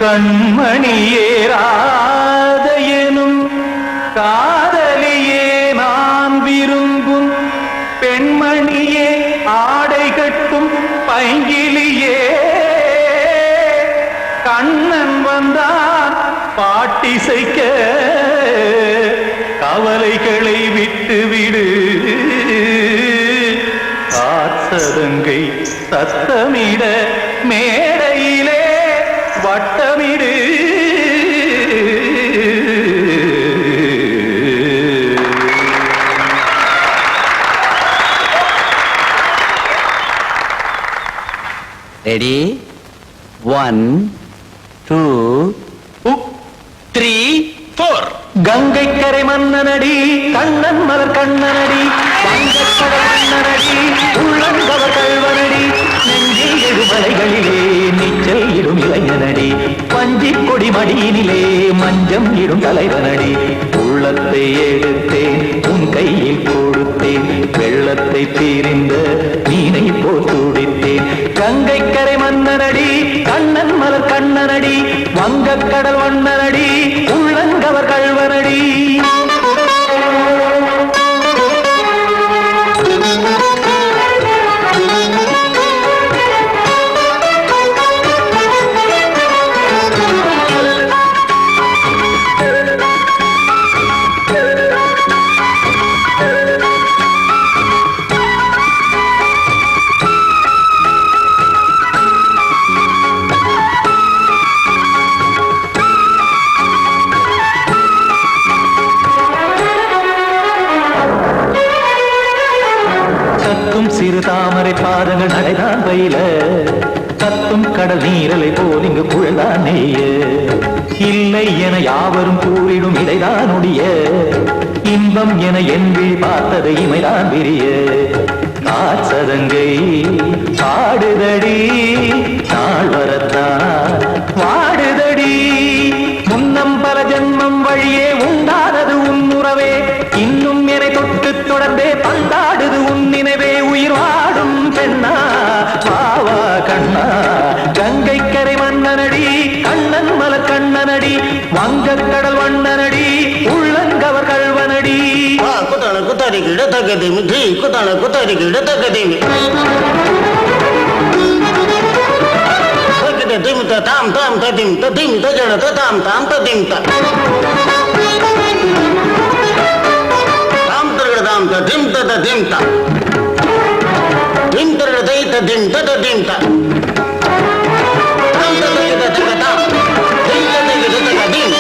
கண்மணியேராதையனும் காதலியே நான் விரும்பும் பெண்மணியே ஆடை கட்டும் பைங்கிலியே கண்ணன் வந்தான் பாட்டிசைக்க கவலைகளை விட்டுவிடு காற்சதங்கை சத்தமிட மேடையிலே வட்டமிடு ரெடி 1 2 3 4 கங்கை கரை மன்னனடி கண்ணன் மலர் கண்ணனடி வங்கக்கடல் மன்னனடி உள்ளங்கவர் கல்வனடி நெஞ்சில் எழுமலைகளிலே நீச்சல் இடும் இளைஞனடி பஞ்சி கொடி மடியினிலே மஞ்சம் இடும் தலைவனடி உள்ளத்தை எடுத்தேன் உன் கையில் கொடுத்தேன் வெள்ளத்தை தீரிந்த மீனை போல் துடித்தேன் கங்கை கரை மன்னனடி கண்ணன் மலர் கண்ணனடி வங்கக்கடல் வண்ணனடி உள்ளங்கவர் கல்வனடி சிறு தாமரை பாதங்கள் நடைதான் பயில கத்தும் கடல் நீரலை போல் இங்கு புழல்தான் நெய்ய இல்லை என யாவரும் கூறிடும் இடைதான் ஒடிய இன்பம் என என் விழி பார்த்தது இமைதான் விரிய காற்சதங்கை பாடுதடி நாள் வரத்தான் வாடுதடி முன்னம் பல ஜன்மம் வழியே உண்டானது உன் உறவே இன்னும் என்னை தொட்டு தொடர்ந்தே பந்தாடுது உன் நினைவே உயிர் வாடும் பெண்ணா வாவா கண்ணா கங்கை கரை மன்னனடி கண்ணன் மலர் கண்ணனடி வங்கக்கடல் வண்ணனடி உள்ளங்கவர் கல்வனடி குத்தான குத்தாரி கிட தகதிமி தி குத்தான குத்தாரி கிட தகதிமி தகத திம் தாம் தாம் ததிம் ததிம் தஜட தாம் தாம் ததிம் தாம் தாம் ததிம் ததிம் தாம் திம் தரதை ததிம் ததிம் தாம் தாம் ததிம் ததிம் தாம் திம் ததிம் ததிம்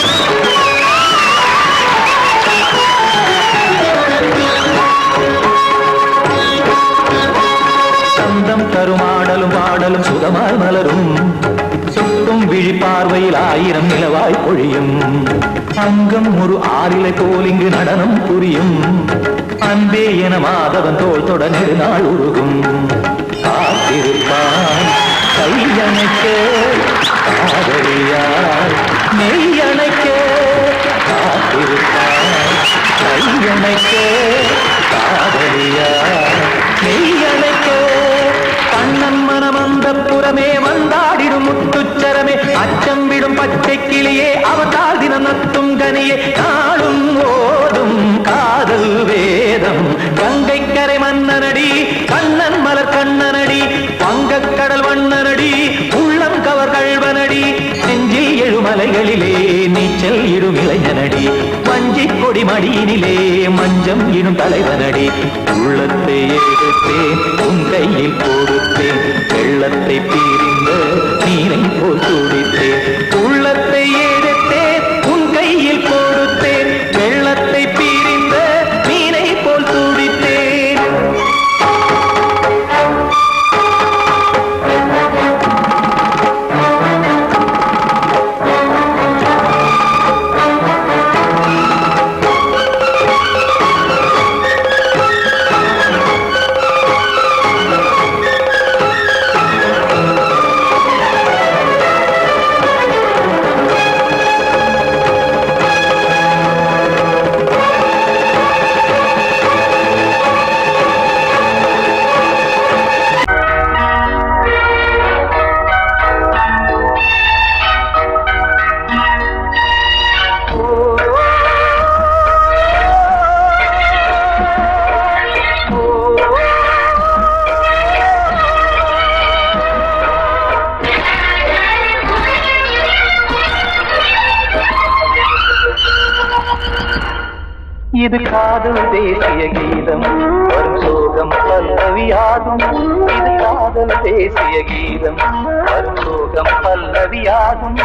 சந்தம் தருமாடலும் பாடலும் சுகமாய் மலரும் சுட்டும் விழி பார்வையில் ஆயிரம் நிலவாய் பொழியும் அங்கம் ஒரு ஆறிலை போல் இங்கு நடனம் புரியும் அன்பே என மாதவன் தோல் தொட நெடுநாள் உருகும் காத்திருப்பான் கையணைக்க காதலியார் மெய்யணைக்க காத்திருப்பான் கையணைக்க காதலியார் மெய்யணைக்க கண்ணன் மனம் அந்த புறமே வந்தாடிடும் முத்துச்சரமே அச்சம் விடும் பச்சை கிளியே அவதால் தினம் நத்தும் கனியே நாளும் ஓடும் காதல் வேதம் கங்கை கரை மன்னனடி கண்ணன் மலர் கண்ணனடி வங்கக்கடல் வண்ணனடி உள்ளம் கவர் கல்வனடி நெஞ்சில் எழுமலைகளிலே நீச்சல் இடும் இளைஞனடி வஞ்சி கொடி மடியினிலே மஞ்சம் இடும் தலைவனடி உள்ளத்தை எடுத்தேன் உன் கையில் கொடுத்தேன் வெள்ளத்தை தீரிந்த நீரை போல் துடித்தேன் உள்ளத்தை எடுத்தேன் உன் கையில் கொடுத்தேன் வெள்ளத்தை பீரிந்த மீனை போல் துடித்தேன் இது காதல் தேசிய கீதம் வரும் சோகம் பல்லவியாகும். இது காதல் தேசிய கீதம் வரும் சோகம் பல்லவியாகும்.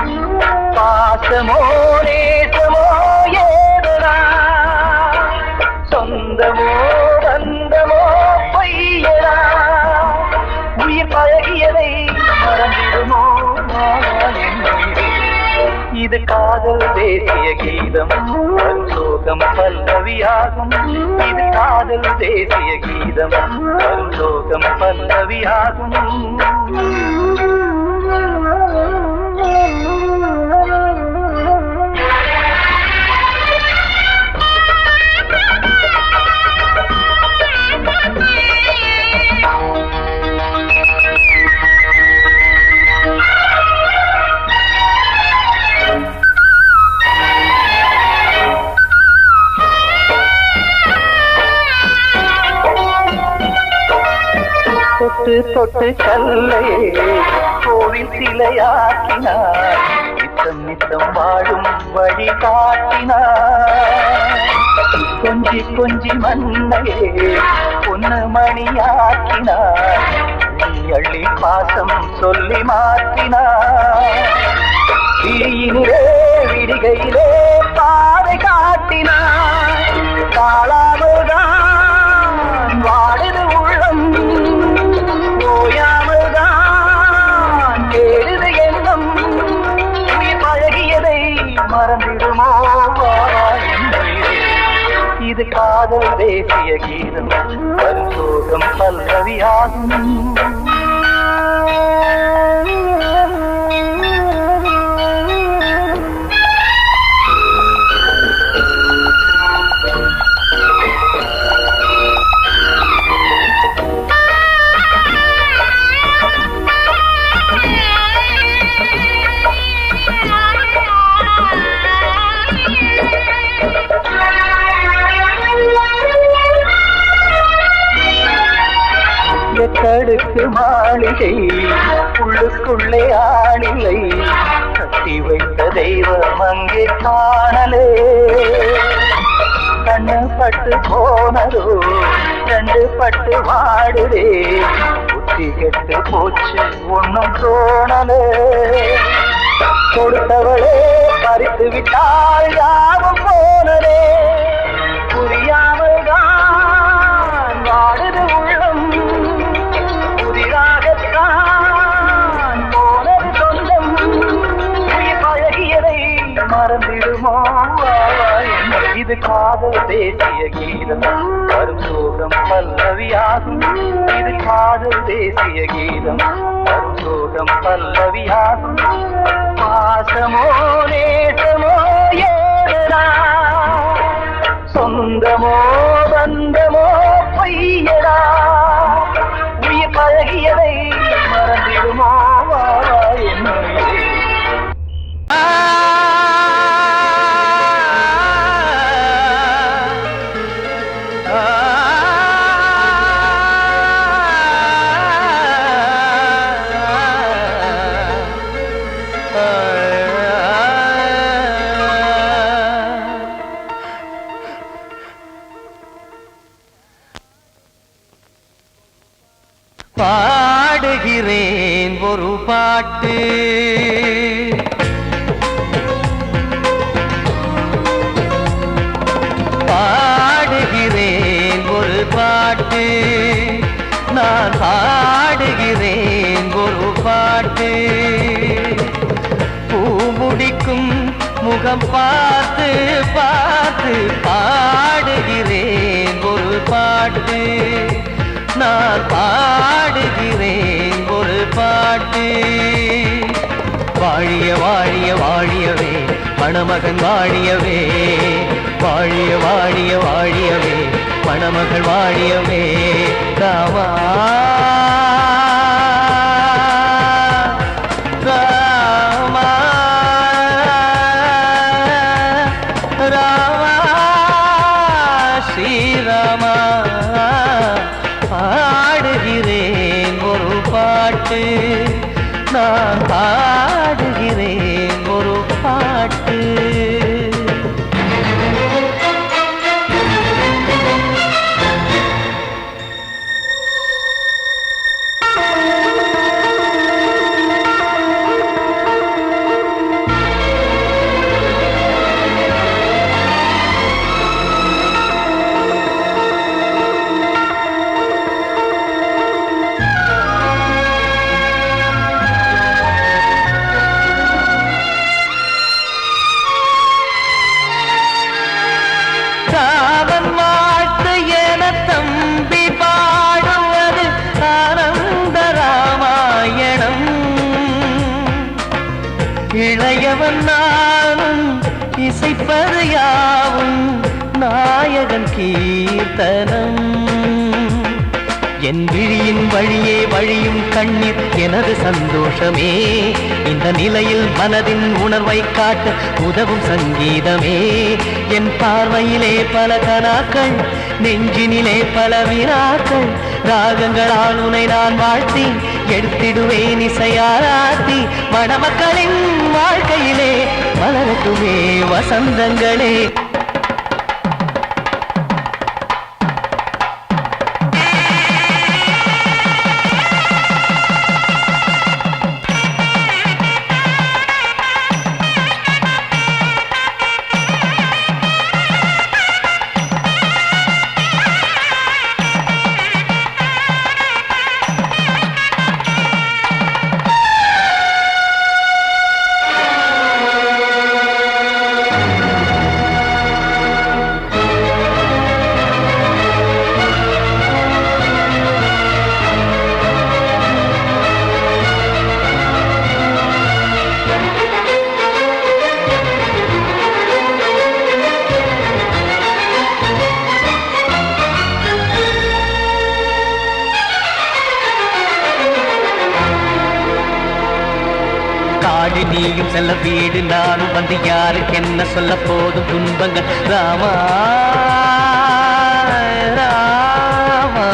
பாசமோ நேசமோ ஏதனா, சொந்தமோ பந்தமோ பொய்யனா, உயிர் பழகியதை மறந்திடுமோ இது காதல் தேசிய கீதம் வரும் சோகம் பல்லவியாகும். இது காதல் தேசிய கீதம் வரும் சோகம் பல்லவியாகும். தொட்டு தொட்டு கல்லையே கோவில் சிலையாக்கினார், நித்தம் நித்தம் வாழும் வழி காட்டினார். கொஞ்சி கொஞ்சி மண்ணையே பொன்னு மணியாக்கினார், அள்ளி அள்ளி பாசம் சொல்லி மாற்றினார். விழியினிலே விடிகையிலே பாதை காட்டினார், காளாமல்தான் வாடுது உள்ளம், ஓயாமல்தான் கேடுது எண்ணம். உயிர் பழகியதை மறந்திடுமோ இது காதல் தேசிய கீதம் வரும் சோகம் பல்லவியாகும். எட்டடுக்கு மாளிகை உள்ளுக்குள்ளே ஆளிலை, கட்டி வைத்த தெய்வம் அங்கே காணலே. கண்ணு பட்டு போனதோ ரெண்டு பட்டு வாடுதே, புத்தி கெட்டு போச்சு ஒன்னும் தோணலே. கொடுத்தவளே பறித்து விட்டால் யாவும் போனதே, புரியாமல் தான் வாடுது உள்ளம். புதிராகத்தான் போனது சொந்தம், உயிர் பழகியதை மறந்திடுமோ இது காதல் தேசிய கீதம் வரும் சோகம் பல்லவியாகும். இது காதல் தேசிய கீதம் வரும் சோகம் பல்லவியாகும். பாசமோ நேசமோ ஏதனா, சொந்தமோ பந்தமோ பொய்யடா, உயிர் பழகியதை மறந்திடுமோ என்னுடைய பாடுகிறேன் ஒரு பாட்டு, பாடுகிறேன் ஒரு பாட்டு, நான் பாடுகிறேன் ஒரு பாட்டு. பூமுடிக்கும் முகம் பார்த்து பார்த்து பாடுகிறேன் ஒரு பாட்டு, நான் பாடுகிறேன் ஒரு பாட்டு. வாழிய வாழிய வாழியவே மணமகன் வாழியவே, வாழிய வாழிய வாழியவே மணமகள் வாழியவே. ராமா ராமா ராமா ஸ்ரீராமா. பாடுகிறேன் ஒரு பாட்டு, நான் பாடுகிறேன் ஒரு பாட்டு. நாயகன் கீர்த்தனம். என் விழியின் வழியே வழியும் கண்ணீர் எனது சந்தோஷமே. இந்த நிலையில் மனதின் உணர்வை காட்ட உதவும் சங்கீதமே. என் பார்வையிலே பல கனாக்கள், நெஞ்சினிலே பல வினாக்கள். ராகங்களால் உனை நான் வாழ்த்தி எடுத்திடுவேன் இசையாராத்தி. மணமக்களின் வாழ்க்கையிலே மலரட்டுமே வசந்தங்களே. காடு நீயும் செல்ல வீடு நானும் வந்து யாருக்கு என்ன சொல்ல போதும் துன்பங்கள். ராமா ராமா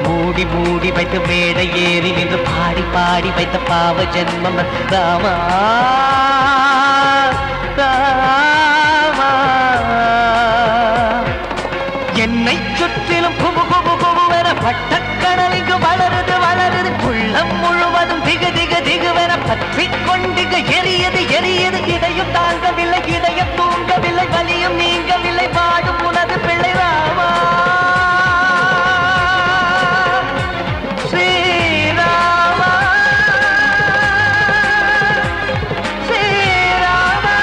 மூடி மூடி வைத்து மேடை ஏறி நின்று பாடி பாடி வைத்த பாவ ஜென்மம். ராமா ராமா என்னை சுற்றிலும் குபு குபு குபுவென பட்டக்கடல் இங்கு வளருது வளருது. உள்ளம் முழுவதும் திகு திகு திகுவென பற்றி கொண்டிக எரியது எரியது. இதையும் தாங்கவில்லை, இதயம் தூங்கவில்லை, வலியும் நீங்கவில்லை. வாடும் உனது பிள்ளை ராமா ஸ்ரீராமா ஸ்ரீராமா.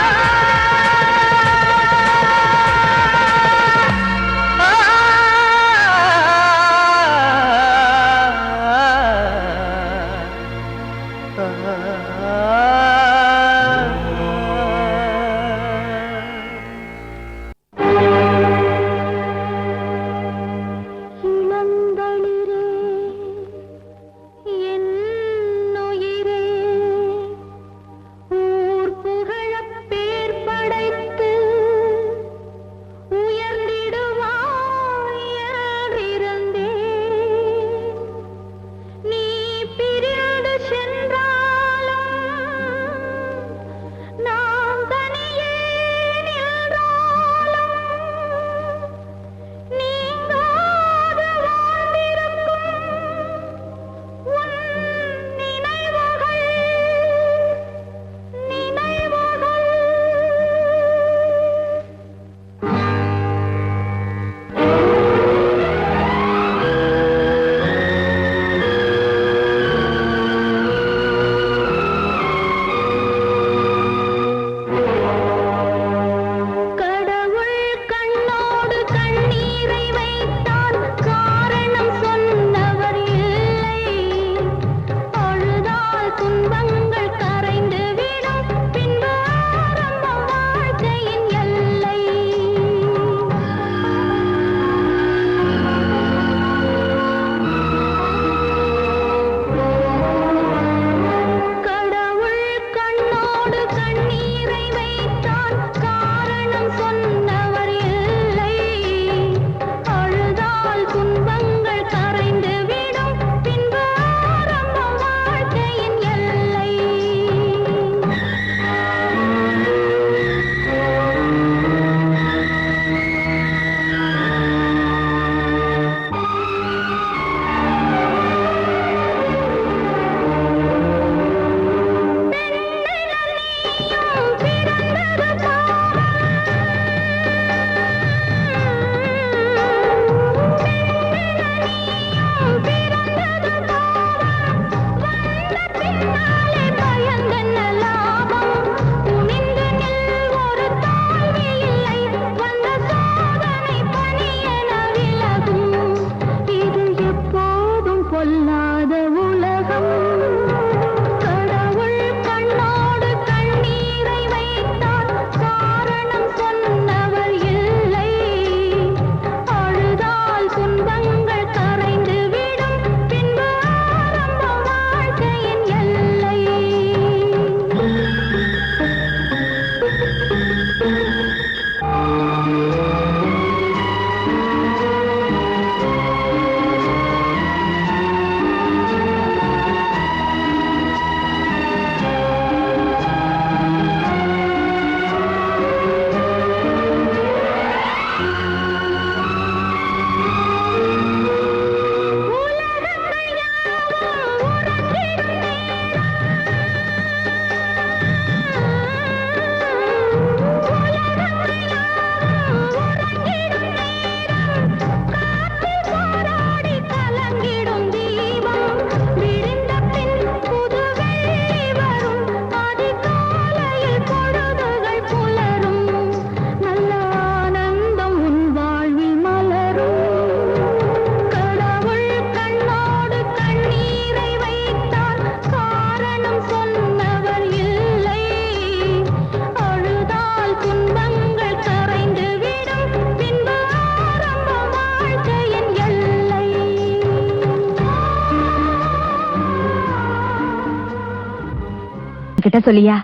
என்கிட்ட சொல்லியா?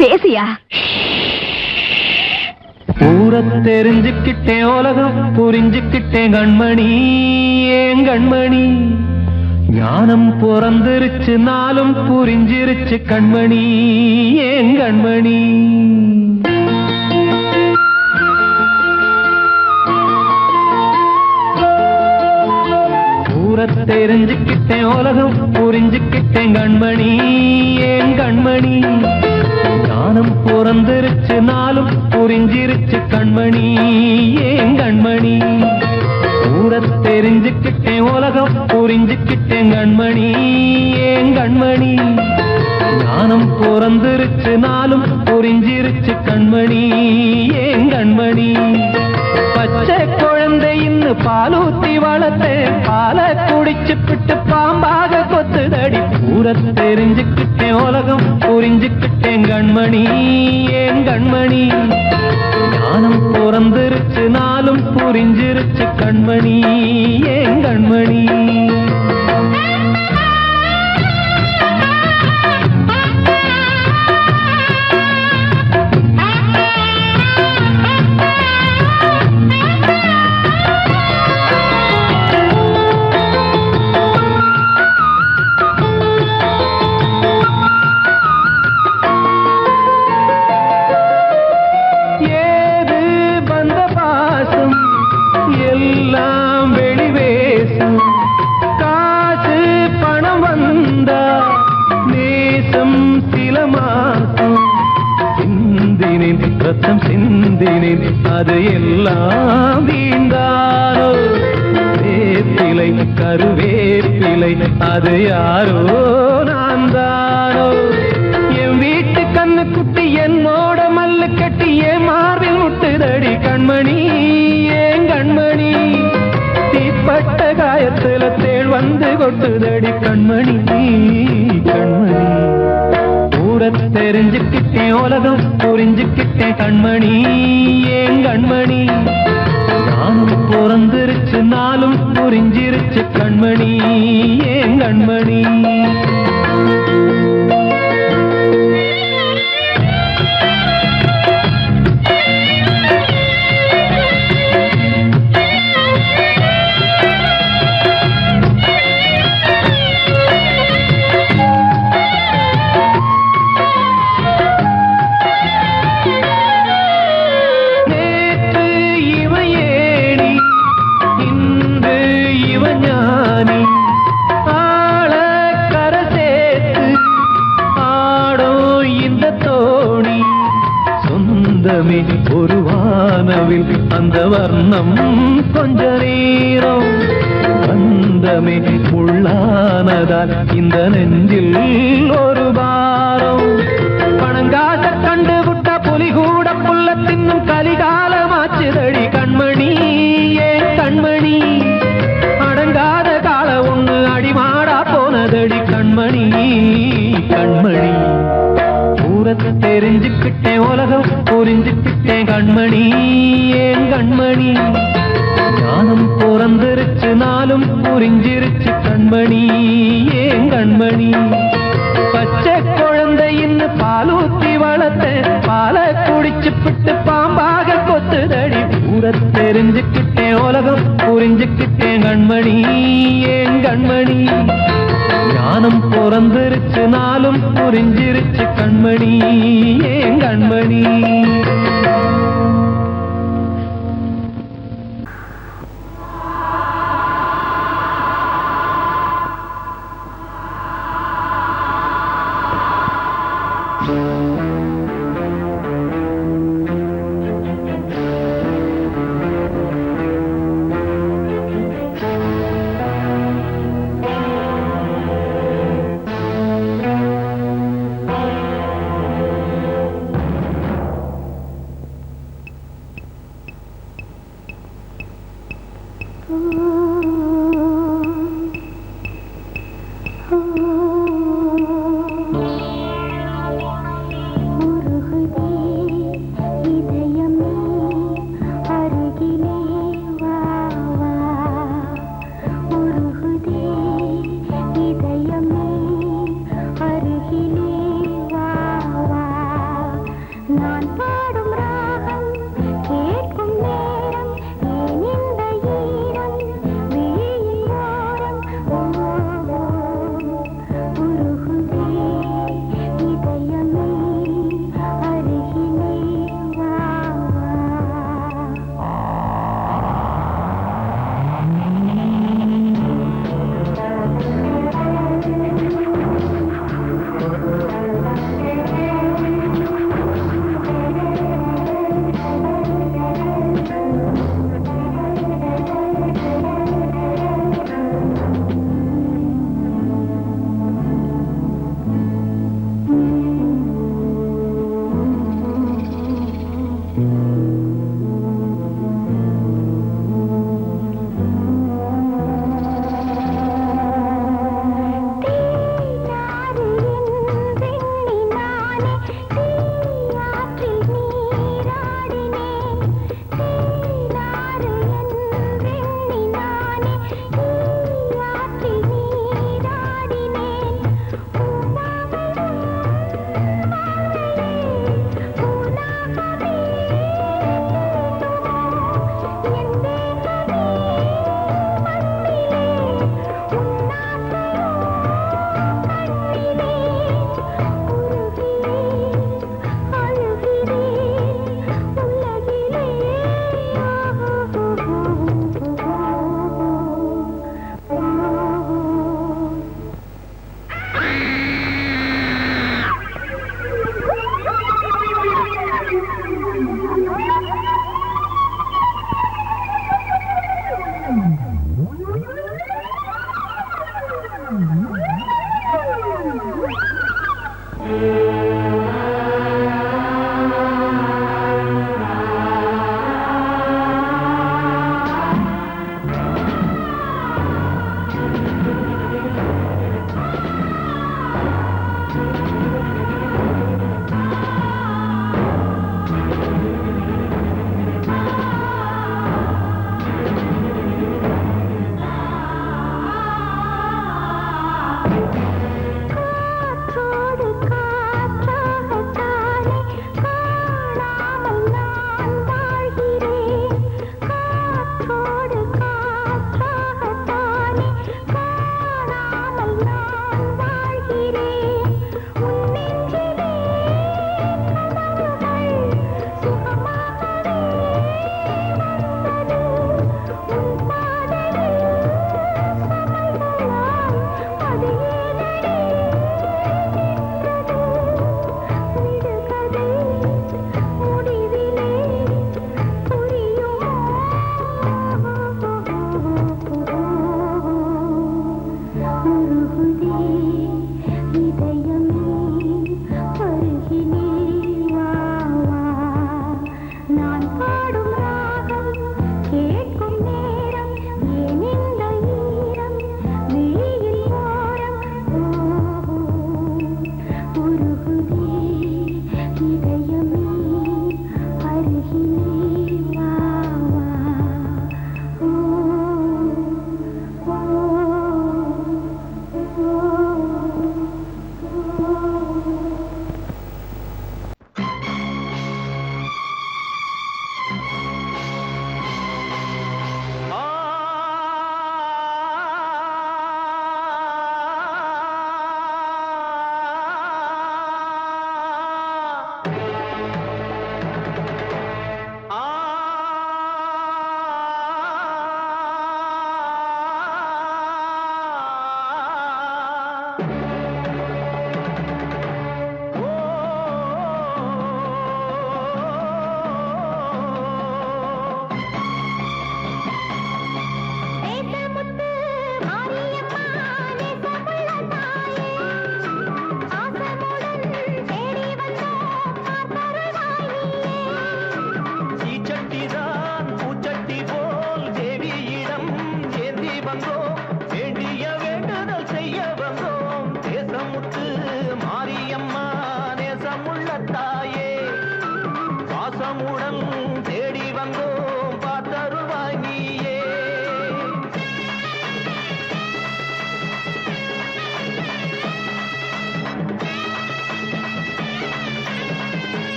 பேசியா? ஊரை தெரிஞ்சுக்கிட்டேன், உலகம் புரிஞ்சுக்கிட்டேன் கண்மணி, ஏன் கண்மணி. ஞானம் பிறந்திருச்சு, நாளும் புரிஞ்சிருச்சு கண்மணி, ஏன் கண்மணி. ஊரை தெரிஞ்சுக்கிட்டேன், உலகம் புரிஞ்சுக்கிட்டேன் கண்மணி, ஏன் கண்மணி. ஞானம் பிறந்திருச்சு, நாளும் புரிஞ்சிருச்சு கண்மணி, ஏன் கண்மணி. ஊரை தெரிஞ்சுக்கிட்டேன், உலகம் புரிஞ்சுக்கிட்டேன் கண்மணி, ஏன் கண்மணி. ஞானம் பிறந்திருச்சு, நாளும் புரிஞ்சிருச்சு கண்மணி, ஏன் கண்மணி. பச்சை குழந்தை இன்னும் பாலூத்தி வளர்த்தேன், பாலை குடிச்சு பிட்டு பாம்பாக கொத்துதடி. ஊரை தெரிஞ்சுக்கிட்டேன், உலகம் புரிஞ்சுக்கிட்டேன் கண்மணி, ஏன் கண்மணி. ஞானம் பிறந்திருச்சு, நாளும் புரிஞ்சிருச்சு கண்மணி, ஏன் கண்மணி. ரத்தம் சிந்தினேன், அது எல்லாம் வீண்டாரோ. வேப்பிலை கருவேப்பிலை, அது யாரோ நான் தானோ. என் வீட்டு கண்ணு குட்டி என்னோட மல்லு கட்டி என் மார்பில் முட்டுதடி கண்மணி, ஏன் கண்மணி. தீப்பட்ட காயத்துல தேள் வந்து கொட்டுதடி கண்மணி, கண்மணி. ஊரை தெரிஞ்சுக்கிட்டேன், உலகம் புரிஞ்சுக்கிட்டேன் கண்மணி, ஏன் கண்மணி. ஞானம் பிறந்திருச்சு, நாளும் புரிஞ்சிருச்சு கண்மணி, ஏன் கண்மணி. ஒரு வானவில் அந்த வர்ணம் கொஞ்ச நேரம் வந்தமே உள்ளானதால் இந்த நெஞ்சில் ஒரு பாரம். பணங்காச கண்டு விட்ட புலி கூட புல்ல தின்னும் கலிகாலமாச்சுதடி கண்மணி, ஏன் கண்மணி. அடங்காத கால ஒண்ணு அடிமாடா போனதடி கண்மணி, கண்மணி. ஊரை தெரிஞ்சுக்கிட்டேன், உலகம் புரிஞ்சுக்கிட்டேன் கண்மணி, ஏன் கண்மணி. ஞானம் பிறந்திருச்சு, நாளும் புரிஞ்சிருச்சு கண்மணி, ஏன் கண்மணி. பச்சை குழந்தை இன்னும் பாலூத்தி வளர்த்தேன், பாலை குடிச்சு பிட்டு பாம்பாக கொத்துதடி. ஊரை தெரிஞ்சுக்கிட்டேன், உலகம் புரிஞ்சுக்கிட்டேன் கண்மணி, ஏன் கண்மணி. ஞானம் பிறந்திருச்சு, நாளும் புரிஞ்சிருச்சு கண்மணி, ஏன் கண்மணி. இதயமே அருகிலே வா.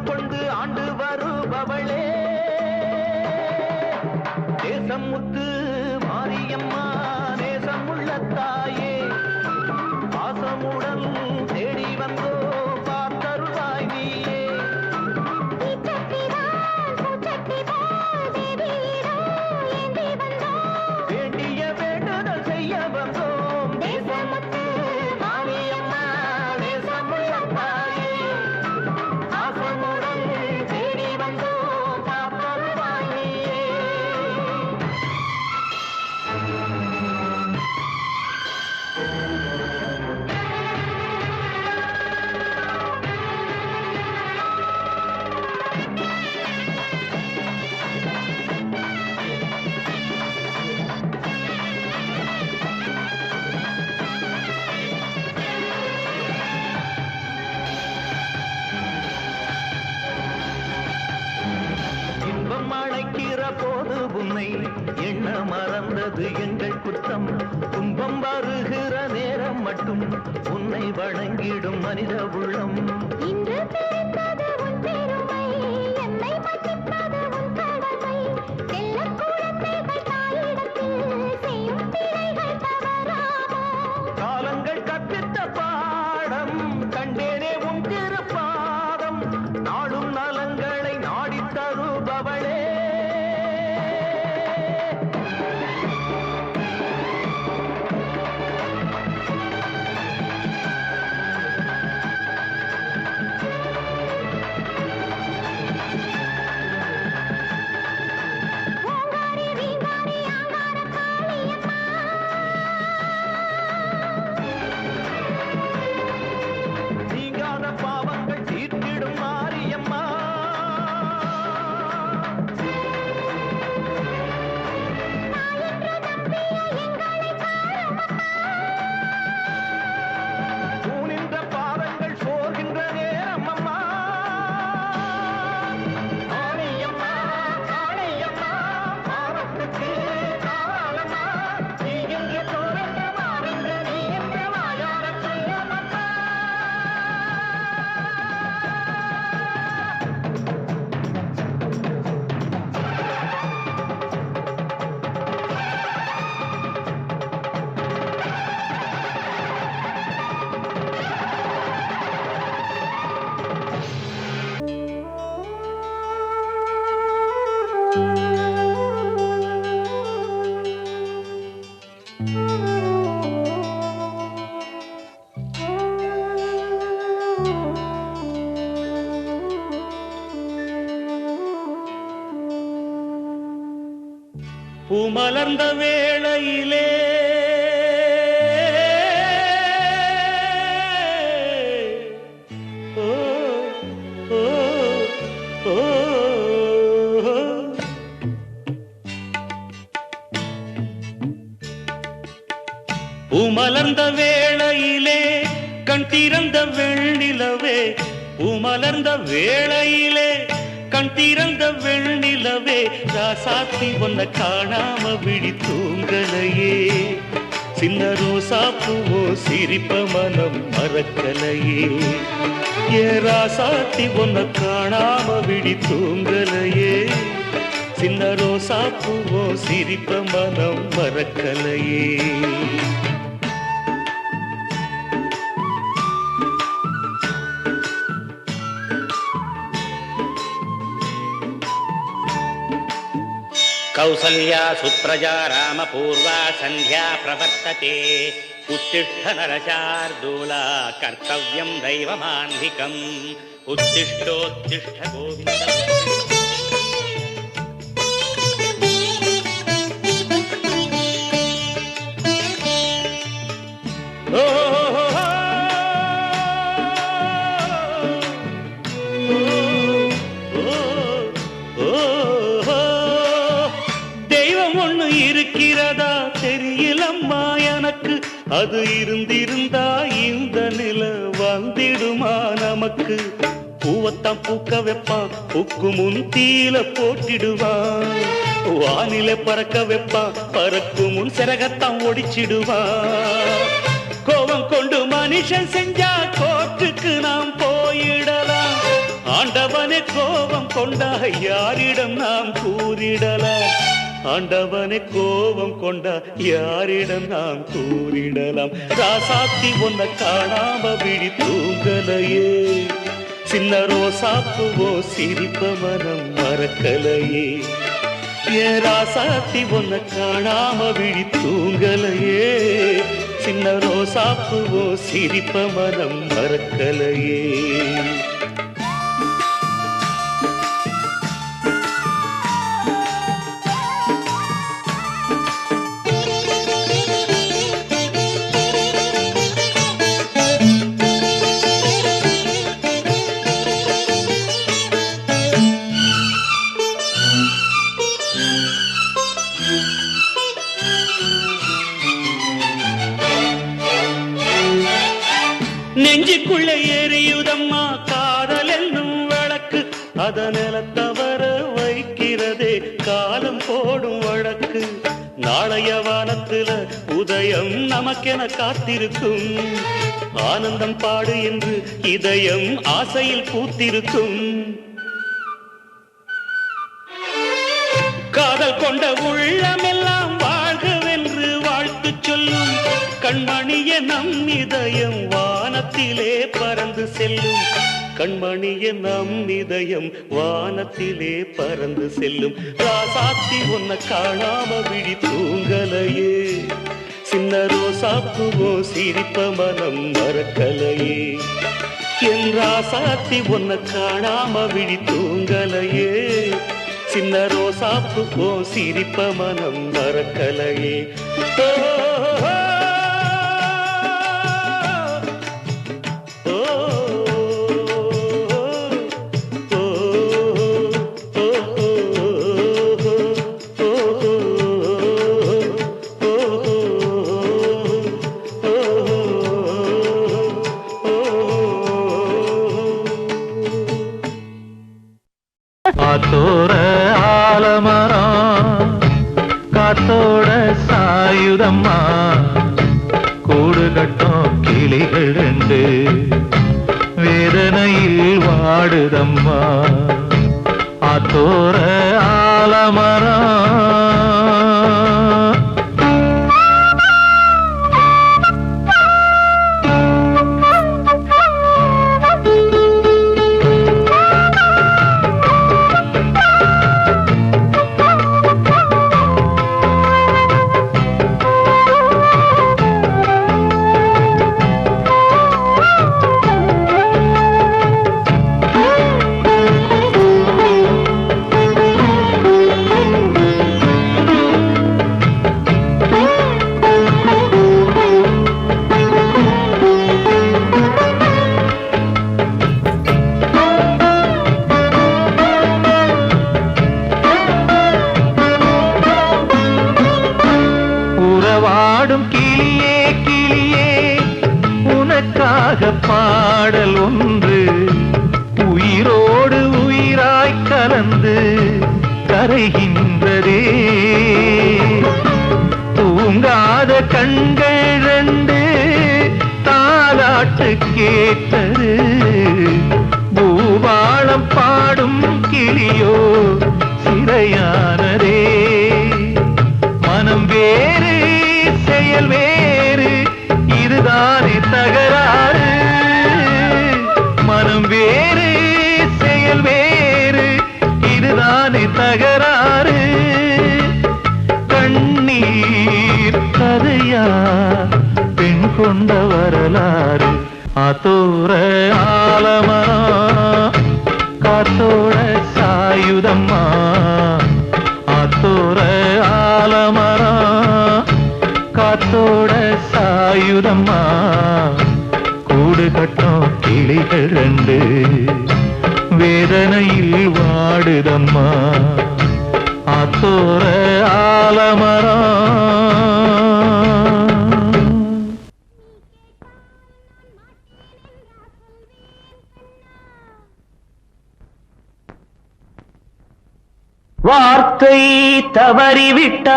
கொண்டு ஆண்டு வருபவளே தேசம் முத்து மாரியம்மா நேசமுள்ள தாயே பாசமுடன் தேடி வந்தோ பார்த்தருவாய் நீயே வேண்டிய வேண்டுதல் செய்ய வந்தோம் தேசமுத்து மாரியம்மா நேசமுள்ள தாயே பாசமுடன் தேடி வந்தோ பார்த்தருவாய் நீயே இன்பம் அழைக்கிற போது உன்னை எண்ண மறந்தது எங்கள் குற்றம் துன்பம் வருகிற நேரம் மட்டும் உன்னை வணங்கிடும் மனித உள்ளம் இன்று தெரிந்தது உன் பெருமை என்னை மதிப்பது உன் கடமை செல்ல குழந்தைகள் தாயிடத்தில் செய்யும் பிழைகள் தவறாமோ காலங்கள் கற்பித்த பாடம் கண்டேனே உன் திருப்பாதம் நாடும் நலங்களை நாடித் தருபவளே ஓங்காரி வீங்காரி ஆங்கார காளியம்மா நீங்காத பாவங்கள் தீர்த்திடும் மாரியம்மா தூணின்ற பாதங்கள் சோர்கின்ற நேரம் அம்மா மாரியம்மா காளியம்மா பாவத்துக்கு காலம்மா நீ என்று தோன்ற மாறின்ற நீ என்று வாயார சொல்லமம்மா பூமலர்ந்த வேளையிலே ஓ ஓ ஓ பூமலர்ந்த வேளையிலே கண் திறந்த வெண்ணிலவே பூமலர்ந்த வேளையிலே கண் திறந்த வெண்ணிலவே ராசாத்தி ஒன்ன காணாம விழி தூங்கலையே சின்ன ரோசா பூவோ சிரிப்ப மனம் மறக்கலையே ஏ ராசாத்தி ஒன்ன காணாம விழி தூங்கலையே சின்ன ரோசா பூவோ சிரிப்ப மனம் மறக்கலையே कौसल्या सुप्रजा रामपूर्वा सन्ध्या प्रवर्तते उत्तिष्ठ नरशार्दूला कर्तव्यं दैवमान्धिकम् उत्तिष्ठोत्तिष्ठ गोविन्द இருக்கிறதா தெரியலம்மா எனக்கு அது இருந்திருந்தா இந்த நில வந்திடுமா நமக்கு பூவத்தான் பூக்க வைப்பான் பூக்கு முன் தீல போட்டிடுவான் வானில பறக்க வைப்பான் பறக்கு முன் சிறகத்தான் ஒடிச்சிடுவான் கோபம் கொண்டு மனுஷன் செஞ்சா கோர்ட்டுக்கு நாம் போயிடலாம் ஆண்டவனை கோபம் கொண்டா யாரிடம் நாம் கூறிடலாம்? ஆண்டவனை கோபம் கொண்டா யாரிடம் நாம் கூறிடலாம்? ராசாத்தி ஒன்ன காணாம விழி தூங்கலையே, சின்ன ரோசாப்புவோ சிரிப்ப மனம் மறக்கலையே. ஏன் ராசாத்தி ஒன்ன காணாம விழி தூங்கலையே, சின்ன ரோசாப்புவோ சிரிப்ப மனம் மறக்கலையே. நெஞ்சுக்குள்ள எரியுதம்மா காதல் என்னும் விளக்கு, அதனில தவற வைக்கிறதே காலம் போடும் வழக்கு. நாளைய வானத்துல உதயம் நமக்கென காத்திருக்கும், ஆனந்தம் பாடு என்று இதயம் ஆசையில் பூத்திருக்கும். காதல் கொண்ட உள்ளமெல்லாம் வாழ்கவென்று வாழ்த்து சொல்லும், கண்மணிய நம் இதயம் வானத்திலே பறந்து செல்லும். கண்மணிய நம் இதயம் வானத்திலே பறந்து செல்லும். ராசாத்தி ஒன்ன காணாம விழி தூங்கலையே, சின்ன ரோசாப்புவோ சிரிப்ப மனம் மறக்கலையே. என் ராசாத்தி ஒன்ன காணாம விழி தூங்கலையே, சின்ன ரோசாப்புவோ சிரிப்ப மனம் மறக்கலையே. ஆத்தோர ஆலமரம் காத்தோட சாயுதம்மா, கூடு கட்டும் கிளிகள் ரெண்டு வேதனையில் வாடுதம்மா. ஆத்தோர ஆலமரம் பாடல் ஒன்று உயிரோடு உயிராய் கலந்து கரைகின்றதே. தூங்காத கண்கள் ரெண்டு தாலாட்டு கேட்டது, பூபாளம் பாடும் கிளியோ சிறையானதே. மனம் வேறு செயல் வேறு, இதுதானே தகராறு. மனம் வேறு செயல் வேறு, இதுதானே தகராறு. கண்ணீர் கதையா பெண் கொண்ட வரலாறு. ஆத்தோர ஆலமரம் காத்தோட சாயுதம்மா, ஆத்தோர ஆலமரம் காத்தோட சாயுதம்மா, கூடு கட்டும் கிளிகள் ரெண்டு வேதனையில் வாடுதம்மா. ஆத்தோர ஆலமரம் வார்த்தை தவறிவிட்டாய்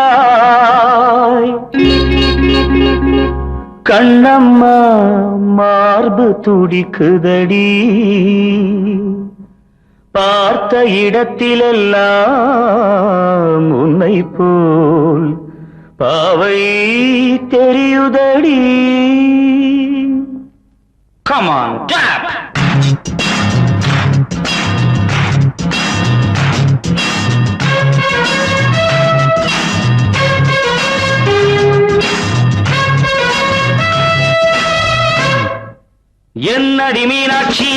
பார்த்த இடத்திலெல்லாம் உன்னை போல் பாவை தெரியுதடி. Come on, tap! என்னடி மீனாட்சி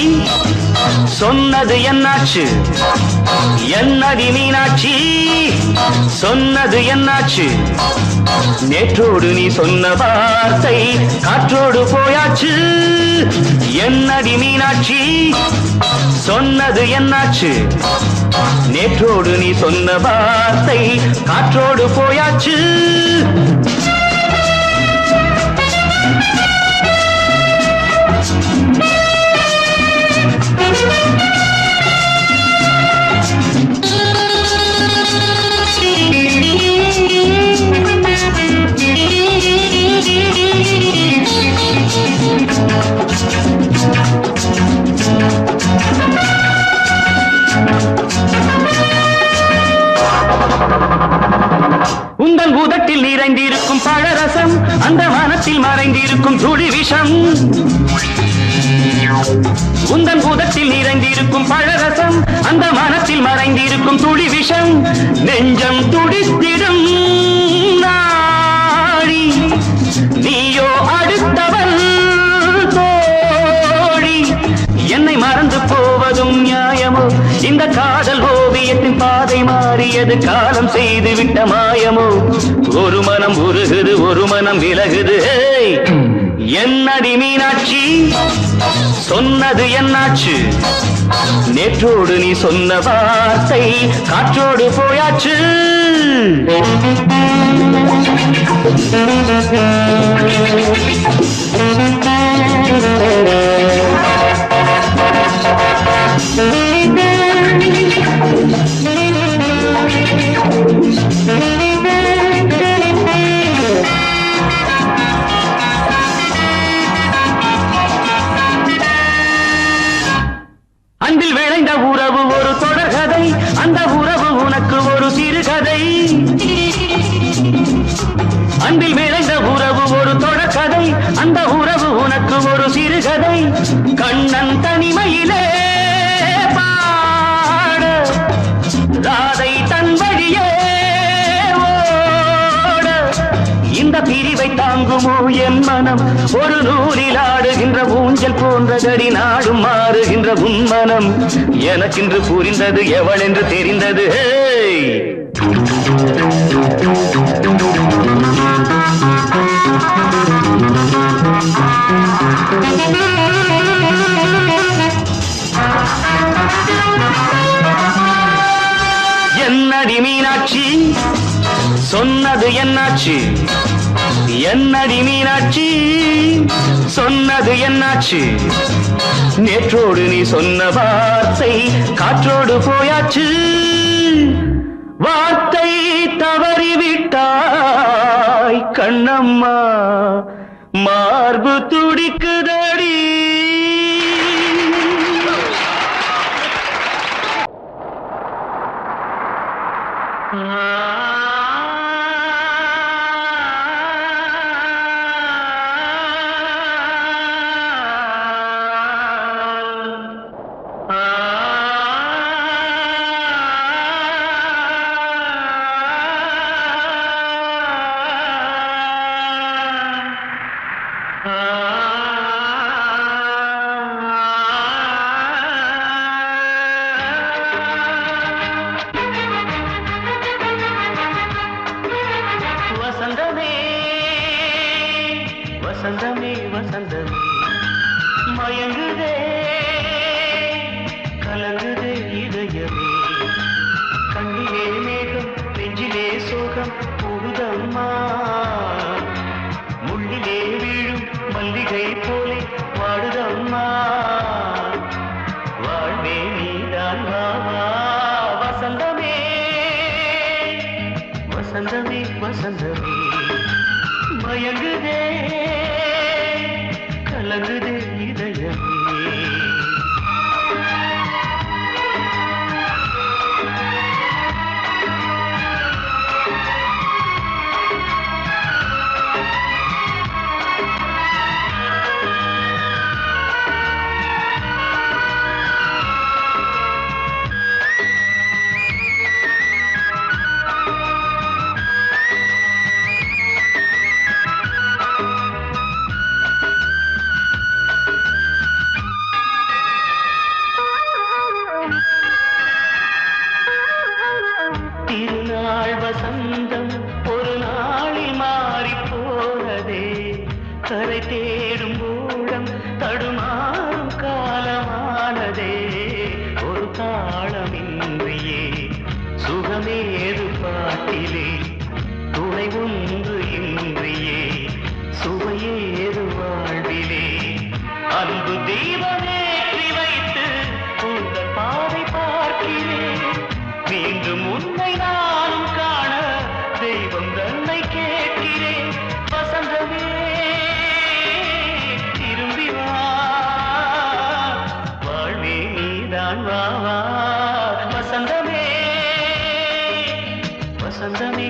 சொன்னது என்னாச்சு? என்னடி மீனாட்சி சொன்னது என்னாச்சு? நேற்றோடு நீ சொன்ன வார்த்தை காற்றோடு போயாச்சு. என்னடி மீனாட்சி சொன்னது என்னாச்சு? நேற்றோடு நீ சொன்ன வார்த்தை காற்றோடு போயாச்சு. உந்தன் பூதத்தில் நிறைந்திருக்கும் பழரசம், அந்த வானத்தில் மறைந்திருக்கும் துளி விஷம். உந்தன் பூதத்தில் நிறைந்திருக்கும் பழரசம், அந்த வானத்தில் மறைந்திருக்கும் துளி விஷம். நெஞ்சம் துடித்திடும் நாடி, நீயோ அடுத்தவள் தோழி. என்னை மறந்து போவதும் நியாயமோ? இந்த காதல் ஓவியத்தின் பாதை மாறியது, காலம் செய்து விட்ட மாயமோ? ஒரு மனம் உருகுது, ஒரு மனம் விலகுது. என்னடி மீனாட்சி சொன்னது என்னாச்சு? நேற்றோடு நீ சொன்ன வார்த்தை காற்றோடு போயாச்சு. அன்பில் விளைந்த உறவு ஒரு தொடர்கதை, அந்த உறவு உனக்கு ஒரு சிறுகதை. அன்பில் விளைந்த உறவு ஒரு தொடர்கதை, அந்த உறவு உனக்கு ஒரு சிறுகதை. கண்ணன் தனிமையிலே பாட, ராதை தன் வழியே ஓட. இந்த பிரிவை தாங்குமோ என் மனம்? ஒரு நூலில் ஆடுகின்ற ஊஞ்சல் போன்றதடி, நாடும் மாறுகின்ற உன்மனம். எனக்கென்று புரிந்தது எவள் என்று தெரிந்தது. என்னடி மீனாட்சி சொன்னது என்னாச்சு? என்னடி மீனாட்சி சொன்னது என்னாச்சு? நேற்றோடு நீ சொன்ன வார்த்தை காற்றோடு போயாச்சு. வார்த்தை தவறிவிட்டாய் கண்ணம்மா, மார்பு துடிக்குதடி. வசந்தமே வசந்தமே வசந்தமே மயங்குதே கலங்குதே இதயமே. கண்ணிலே மேகம் நெஞ்சிலே சோகம் புகுதம்மா, முள்ளிலே வீழும் மல்லிகை போலே வாடுதம்மா. வாழ்வே நீதான் வாவா. வசந்தமே வசந்தமே வசந்தமே மயங்குதே கலங்குதே இதயமே. வசந்தமே